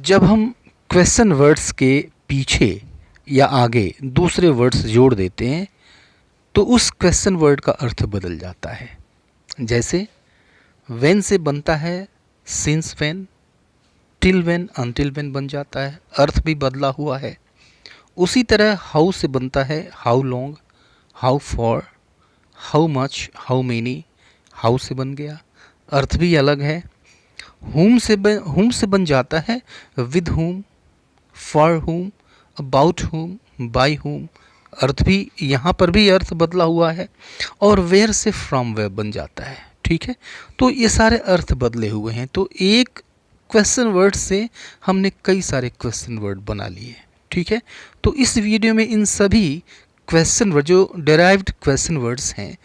जब हम question words के पीछे या आगे दूसरे वर्ड्स जोड़ देते हैं तो उस क्वेश्चन वर्ड का अर्थ बदल जाता है। जैसे व्हेन से बनता है since when, till when until when बन जाता है, अर्थ भी बदला हुआ है। उसी तरह हाउ से बनता है how long, how for, how much, how many, how से बन गया, अर्थ भी अलग है। हुम से बन जाता है विद हुम, फॉर हुम, अबाउट हुम, बाय हुम, अर्थ भी यहाँ पर भी अर्थ बदला हुआ है। और वेयर से फ्रॉम वेयर बन जाता है। ठीक है, तो ये सारे अर्थ बदले हुए हैं। तो एक क्वेश्चन वर्ड से हमने कई सारे क्वेश्चन वर्ड बना लिए। ठीक है, तो इस वीडियो में इन सभी क्वेश्चन वर्ड जो डेराइव्ड क्वेश्चन वर्ड्स हैं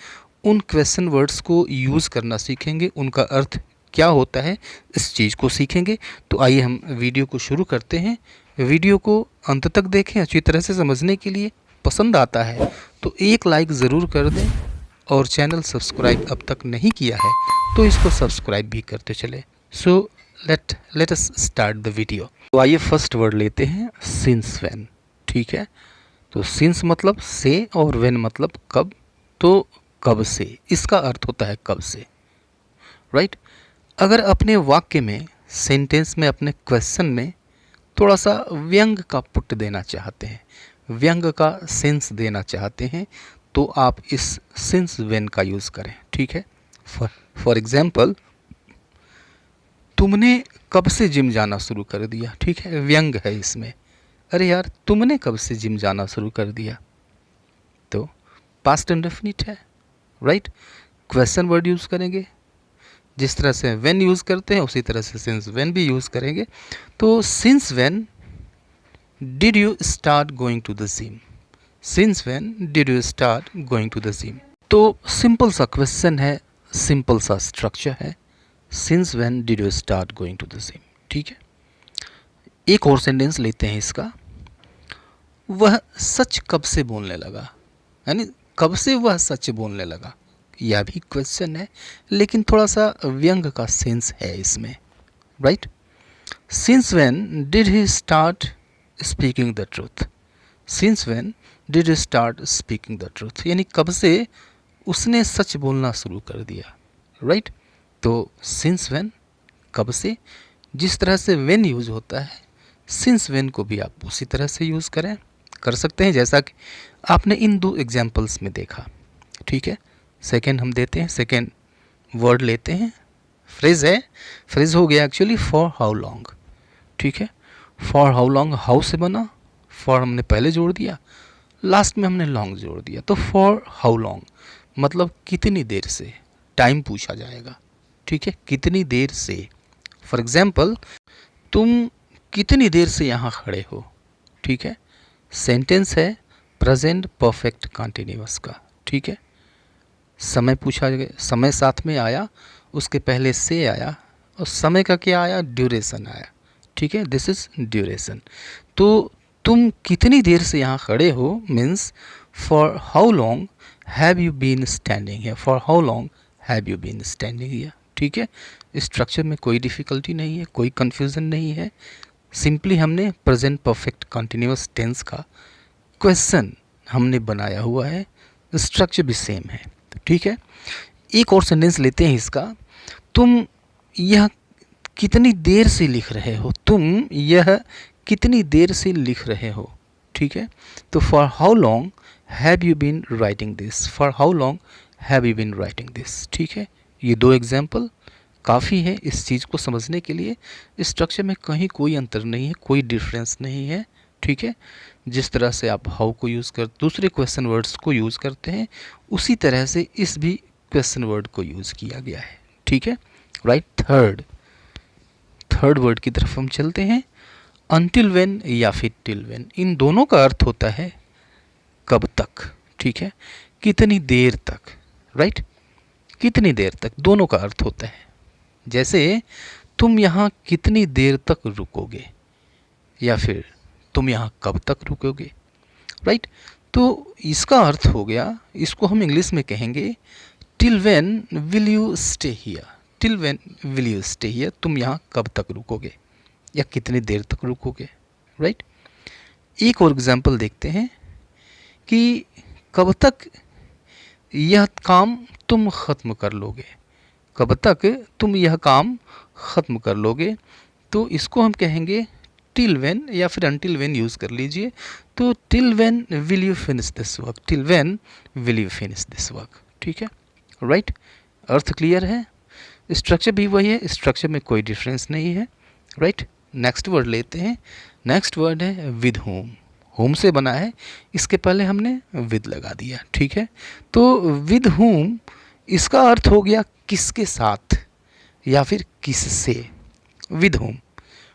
उन क्वेश्चन वर्ड्स को यूज़ करना सीखेंगे, उनका अर्थ क्या होता है इस चीज़ को सीखेंगे। तो आइए हम वीडियो को शुरू करते हैं। वीडियो को अंत तक देखें अच्छी तरह से समझने के लिए। पसंद आता है तो एक लाइक ज़रूर कर दें और चैनल सब्सक्राइब अब तक नहीं किया है तो इसको सब्सक्राइब भी करते चले। So let us start the video. तो आइए फर्स्ट वर्ड लेते हैं सिंस व्हेन। ठीक है, तो सिंस मतलब से और व्हेन मतलब कब, तो कब से, इसका अर्थ होता है कब से। राइट, अगर अपने वाक्य में, सेंटेंस में, अपने क्वेश्चन में थोड़ा सा व्यंग का पुट देना चाहते हैं, व्यंग का सेंस देना चाहते हैं तो आप इस सिंस व्हेन का यूज़ करें। ठीक है, फॉर एग्जाम्पल तुमने कब से जिम जाना शुरू कर दिया। ठीक है, व्यंग है इसमें। अरे यार तुमने कब से जिम जाना शुरू कर दिया, तो पास्ट इंडेफिनिट है। राइट, क्वेश्चन वर्ड यूज़ करेंगे। जिस तरह से व्हेन यूज़ करते हैं उसी तरह से सिंस व्हेन भी यूज़ करेंगे। तो since when did you start going to the gym, since when did you start going to the gym. तो सिंपल सा क्वेश्चन है, सिंपल सा स्ट्रक्चर है, since when did you start going to the gym. ठीक है, एक और sentence लेते हैं इसका। वह सच कब से बोलने लगा, यानी कब से वह सच बोलने लगा, यह भी क्वेश्चन है लेकिन थोड़ा सा व्यंग का सेंस है इसमें। Right, since when did he start speaking the truth, since when did he start speaking the truth, यानी कब से उसने सच बोलना शुरू कर दिया। राइट, तो सिंस व्हेन कब से, जिस तरह से व्हेन यूज होता है सिंस व्हेन को भी आप उसी तरह से यूज़ कर सकते हैं जैसा कि आपने इन दो एग्जाम्पल्स में देखा। ठीक है, सेकेंड हम देते हैं, सेकेंड वर्ड लेते हैं, फ्रेज है, फ्रेज हो गया एक्चुअली फॉर हाउ लॉन्ग। ठीक है, फॉर हाउ लॉन्ग हाउ से बना, फॉर हमने पहले जोड़ दिया, लास्ट में हमने लॉन्ग जोड़ दिया। तो फॉर हाउ लॉन्ग मतलब कितनी देर से, टाइम पूछा जाएगा। ठीक है, कितनी देर से। फॉर एग्जाम्पल तुम कितनी देर से यहाँ खड़े हो। ठीक है, सेंटेंस है प्रेजेंट परफेक्ट कंटिन्यूअस का। ठीक है, समय पूछा गया, समय साथ में आया, उसके पहले से आया और समय का क्या आया, ड्यूरेशन आया। ठीक है, दिस इज ड्यूरेशन। तो तुम कितनी देर से यहाँ खड़े हो means for how long have you been standing here, for how long have you been standing here. ठीक है, स्ट्रक्चर में कोई डिफ़िकल्टी नहीं है, कोई कन्फ्यूज़न नहीं है, सिंपली हमने प्रेजेंट परफेक्ट कंटिन्यूअस टेंस का क्वेश्चन हमने बनाया हुआ है, स्ट्रक्चर भी सेम है। ठीक है, एक और सेंटेंस लेते हैं इसका। तुम यह कितनी देर से लिख रहे हो, तुम यह कितनी देर से लिख रहे हो। ठीक है, तो for how long have you been writing this, for how long have you been writing this. ठीक है, ये दो एग्जाम्पल काफ़ी है इस चीज़ को समझने के लिए। स्ट्रक्चर में कहीं कोई अंतर नहीं है, कोई डिफरेंस नहीं है। ठीक है, जिस तरह से आप हाउ को यूज़ कर दूसरे क्वेश्चन वर्ड्स को यूज़ करते हैं उसी तरह से इस भी क्वेश्चन वर्ड को यूज़ किया गया है। ठीक है, राइट, थर्ड वर्ड की तरफ हम चलते हैं। अनटिल व्हेन या फिर टिल व्हेन, इन दोनों का अर्थ होता है कब तक। ठीक है, कितनी देर तक। राइट, कितनी देर तक, दोनों का अर्थ होता है। जैसे तुम यहाँ कितनी देर तक रुकोगे या फिर तुम यहाँ कब तक रुकोगे। राइट, तो इसका अर्थ हो गया, इसको हम इंग्लिश में कहेंगे till when will you stay here, till when will you stay here, तुम यहाँ कब तक रुकोगे। या कितनी देर तक रुकोगे, राइट। एक और एग्जांपल देखते हैं कि कब तक यह काम तुम ख़त्म कर लोगे, कब तक तुम यह काम ख़त्म कर लोगे। तो इसको हम कहेंगे टिल व्हेन, या फिर अनटिल व्हेन यूज़ कर लीजिए। तो till when will you finish this work, till when will you finish this work, ठीक है, राइट। अर्थ क्लियर है, स्ट्रक्चर भी वही है, स्ट्रक्चर में कोई डिफरेंस नहीं है, राइट। नेक्स्ट वर्ड लेते हैं, नेक्स्ट वर्ड है विद होम। होम से बना है, इसके पहले हमने विद लगा दिया, ठीक है। तो विद होम इसका अर्थ हो गया किसके साथ या फिर किससे, विद होम,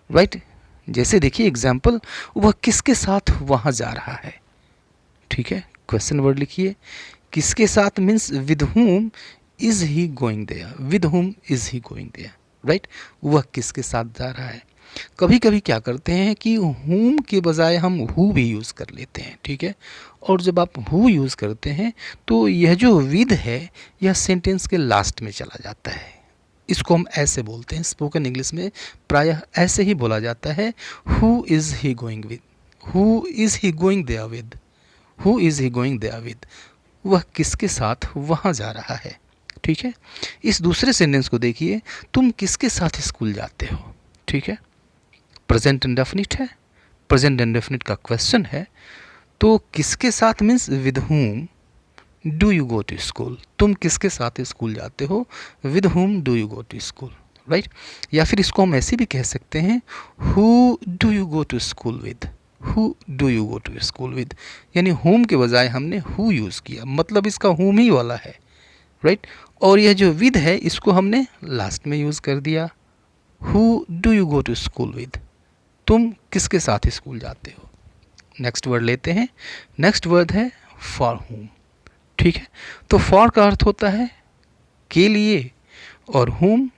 राइट। जैसे देखिए एग्जाम्पल, वह किसके साथ वहाँ जा रहा है, ठीक है। क्वेश्चन वर्ड लिखिए, किसके साथ means with whom is he going there, with whom is he going there, right. वह किसके साथ जा रहा है। कभी कभी क्या करते हैं कि होम के बजाय हम हु भी यूज़ कर लेते हैं, ठीक है। और जब आप हु यूज़ करते हैं तो यह जो विद है यह सेंटेंस के लास्ट में चला जाता है। इसको हम ऐसे बोलते हैं, स्पोकन इंग्लिश में प्रायः ऐसे ही बोला जाता है, who is he going with, who is he going there with, who is he going there with, वह किसके साथ वहाँ जा रहा है, ठीक है। इस दूसरे सेंटेंस को देखिए, तुम किसके साथ स्कूल जाते हो, ठीक है। प्रेजेंट इंडेफिनिट है, प्रेजेंट इंडेफिनिट का क्वेश्चन है, तो किसके साथ means with whom do you go to school, तुम किसके साथ स्कूल जाते हो, with whom do you go to school, right. या फिर इसको हम ऐसे भी कह सकते हैं, who do you go to school with, who do you go to school with, यानी होम के बजाय हमने हु यूज़ किया, मतलब इसका होम ही वाला है, राइट। और यह जो विद है इसको हमने लास्ट में यूज़ कर दिया, who do you go to school with, तुम किसके साथ स्कूल जाते हो। नेक्स्ट वर्ड लेते हैं, नेक्स्ट वर्ड है फॉर होम, ठीक है। तो फॉर का अर्थ होता है के लिए और होम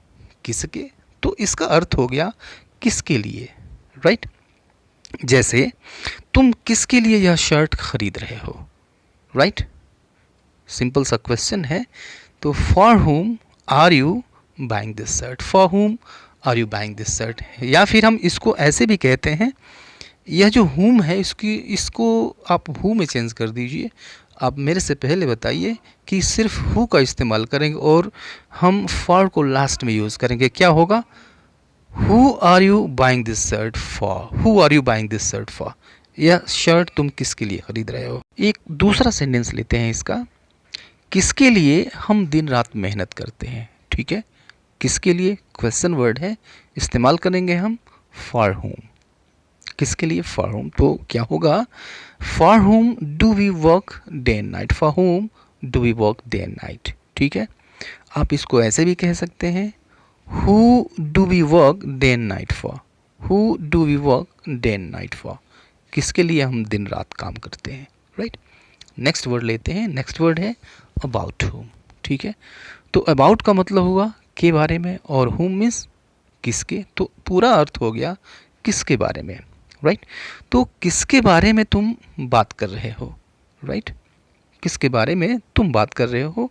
किसके, तो इसका अर्थ हो गया किसके लिए, राइट। जैसे तुम किसके लिए यह शर्ट खरीद रहे हो, राइट। सिंपल सा क्वेश्चन है। तो for whom are you buying this shirt, for whom are you buying this shirt. या फिर हम इसको ऐसे भी कहते हैं, यह जो होम है इसको आप हु में चेंज कर दीजिए। आप मेरे से पहले बताइए कि सिर्फ हु का इस्तेमाल करेंगे और हम फॉर को लास्ट में यूज़ करेंगे, क्या होगा, who are you buying this shirt for, who are you buying this shirt for, यह शर्ट तुम किसके लिए खरीद रहे हो। एक दूसरा सेंटेंस लेते हैं इसका, किसके लिए हम दिन रात मेहनत करते हैं, ठीक है। किसके लिए क्वेश्चन वर्ड है, इस्तेमाल करेंगे हम फॉर होम, किसके लिए फॉर होम। तो क्या होगा, for whom do we work day and night, for whom do we work day and night, ठीक है। आप इसको ऐसे भी कह सकते हैं, who do we work day and night for, who do we work day and night for, किसके लिए हम दिन रात काम करते हैं, राइट। नेक्स्ट वर्ड लेते हैं, नेक्स्ट वर्ड है अबाउट होम, ठीक है। तो अबाउट का मतलब हुआ के बारे में और होम मीन्स किसके, तो पूरा अर्थ हो गया किसके बारे में, राइट। तो किसके बारे में तुम बात कर रहे हो, राइट, किसके बारे में तुम बात कर रहे हो।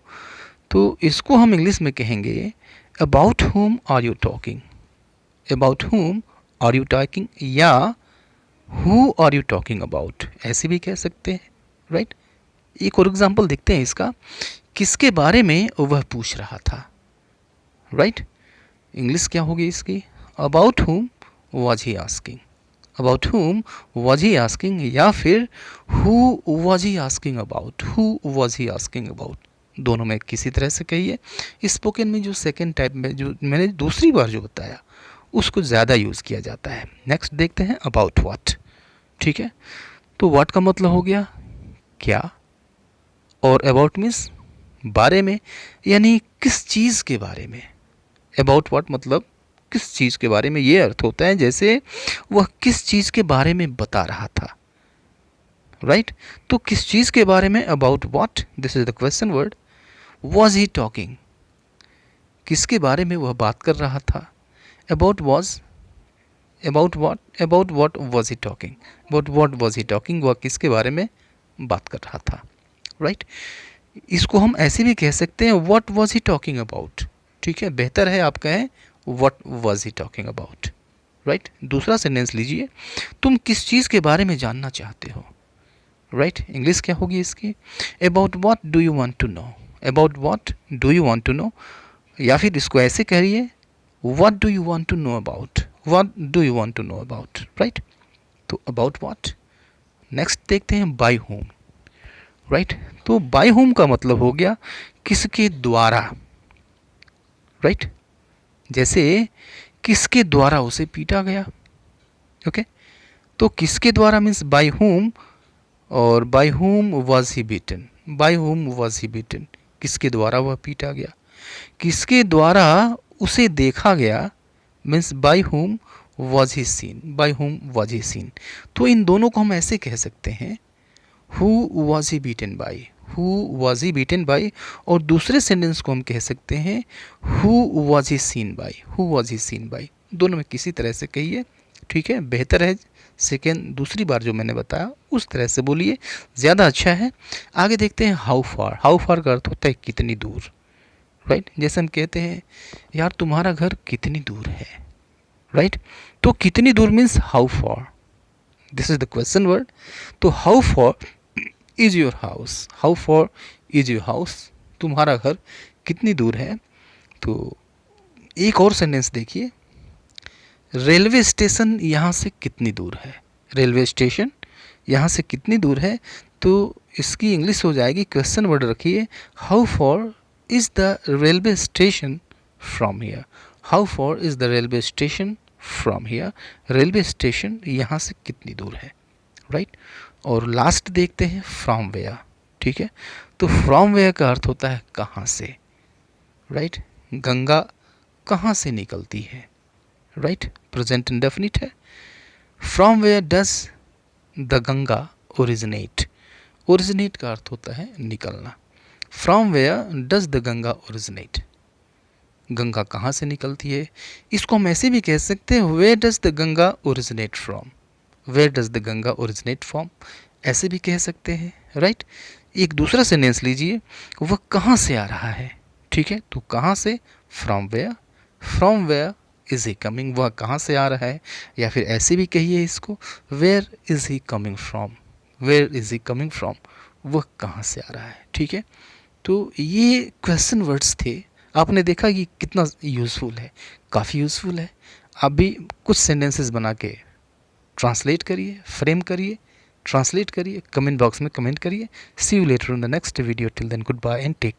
तो इसको हम इंग्लिश में कहेंगे about whom are you talking, about whom are you talking, या who are you talking about, ऐसे भी कह सकते हैं, राइट। एक और एग्जाम्पल देखते हैं इसका, किसके बारे में वह पूछ रहा था, राइट। इंग्लिश क्या होगी इसकी, अबाउट हुम वॉज ही आस्किंग, अबाउट हुम वॉज ही आस्किंग, या फिर who was he asking about, who was he asking about, दोनों में किसी तरह से कहिए। स्पोकन में जो सेकेंड टाइप में जो मैंने दूसरी बार जो बताया उसको ज़्यादा यूज़ किया जाता है। नेक्स्ट देखते हैं अबाउट व्हाट, ठीक है। तो व्हाट का मतलब हो गया क्या, और अबाउट मीन्स बारे में, यानी किस चीज़ के बारे में। अबाउट व्हाट मतलब किस चीज़ के बारे में, ये अर्थ होता है जैसे वह किस चीज़ के बारे में बता रहा था, राइट। तो किस चीज़ के बारे में, about what, this is the question word. Was he talking, किसके बारे में वह बात कर रहा था, about was, about what was he talking, about what was he talking, वह किसके बारे में बात कर रहा था, राइट। इसको हम ऐसे भी कह सकते हैं what was he talking about, ठीक है। बेहतर है आप कहें what was he talking about, right. दूसरा सेंटेंस लीजिए, तुम किस चीज़ के बारे में जानना चाहते हो, राइट। इंग्लिश क्या होगी इसकी, about what do you want to know, about what do you want to know, या फिर इसको ऐसे कहिए, what do you want to know about, what do you want to know about, right. तो about what. Next देखते हैं by whom, right. तो by whom का मतलब हो गया किसके द्वारा, राइट। जैसे किसके द्वारा उसे पीटा गया, ओके। तो किसके द्वारा मीन्स बाय होम, और by whom was he beaten, by whom was he beaten, किसके द्वारा वह पीटा गया। किसके द्वारा उसे देखा गया means by whom was he seen, by whom was he seen. तो इन दोनों को हम ऐसे कह सकते हैं, who was he beaten by, who was he beaten by, और दूसरे सेंटेंस को हम कह सकते हैं who was he seen by, who was he seen by. दोनों में किसी तरह से कहिए, ठीक है। बेहतर है सेकेंड, दूसरी बार जो मैंने बताया उस तरह से बोलिए, ज़्यादा अच्छा है। आगे देखते हैं हाउ फार। हाउ फार का अर्थ होता है कितनी दूर, राइट। जैसे हम कहते हैं यार तुम्हारा घर कितनी दूर है, राइट। तो कितनी दूर means how far, this is the question word. तो how far is your house, how far is your house, तुम्हारा घर कितनी दूर है। तो एक और सेंटेंस देखिए, रेलवे स्टेशन यहाँ से कितनी दूर है, रेलवे स्टेशन यहाँ से कितनी दूर है। तो इसकी इंग्लिश हो जाएगी, क्वेश्चन वर्ड रखिए, how for is the railway station from here, how for is the railway station from here, railway station यहाँ से कितनी दूर है, राइट। और लास्ट देखते हैं फ्रॉम वेयर, ठीक है। तो फ्रॉम वेयर का अर्थ होता है कहाँ से, राइट। गंगा कहाँ से निकलती है, राइट। प्रेजेंट इंडेफिनिट है। From where does the Ganga originate, originate का अर्थ होता है निकलना। From where does the Ganga originate, गंगा कहाँ से निकलती है। इसको हम ऐसे भी कह सकते हैं, where does the Ganga originate from, where does the Ganga originate from, ऐसे भी कह सकते हैं, राइट। एक दूसरा सेंटेंस लीजिए, वह कहाँ से आ रहा है, ठीक है। तो कहाँ से, from where, from where is he coming, वह कहाँ से आ रहा है। या फिर ऐसे भी कहिए इसको, where is he coming from, where is he coming from, वह कहाँ से आ रहा है, ठीक है। तो ये क्वेश्चन वर्ड्स थे। आपने देखा कि कितना यूज़फुल है, काफ़ी यूज़फुल है। आप भी कुछ सेंटेंसेस बना के ट्रांसलेट करिए, फ्रेम करिए, ट्रांसलेट करिए, कमेंट बॉक्स में कमेंट करिए। See you later in the next video, till then good bye and take